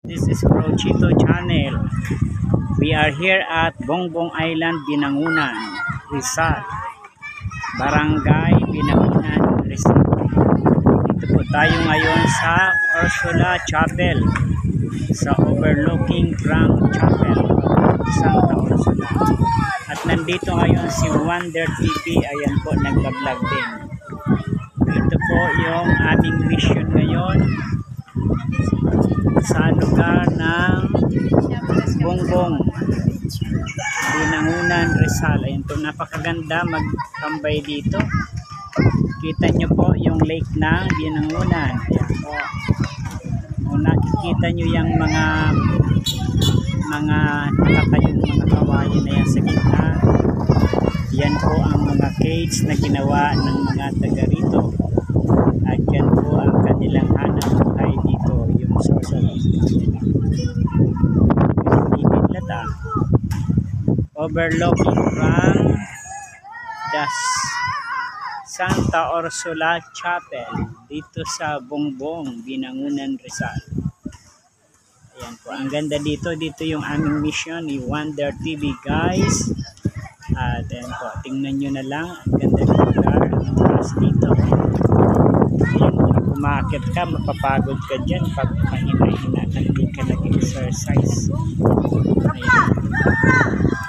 This is Prochito Channel. We are here at Bongbong Island, Binangunan, Rizal. Barangay Binangunan, Rizal. Dito po tayo ngayon sa Ursula Chapel, sa overlooking Frank Chapel, Santa Ursula. At nandito ngayon si Wonder TV. Ayan po, nagbablog din. Ito po yung aming mission ngayon sa lugar ng Bongbong Binangunan, Rizal. Ayun po, napakaganda magtambay dito. Kita nyo po yung lake ng Binangunan. Ayan po. Kung nakikita nyo yung mga nakatayong mga kawayan na yan sa gitna, yan po ang mga cage na ginawa ng mga taga rito. At yan po ang kanilang hanap buhay dito, yung source of overlooking from the Santa Ursula Chapel dito sa Bongbong Binangunan, Rizal. Ayan po, ang ganda dito. Dito yung aming mission ni Wonder TV, guys. At ayan po, tingnan nyo na lang, ang ganda ng lugar, ang taas dito. Ayan, umakit ka, mapapagod ka dyan pag mahina-hina ka, hindi ka nag-exercise. Ayan.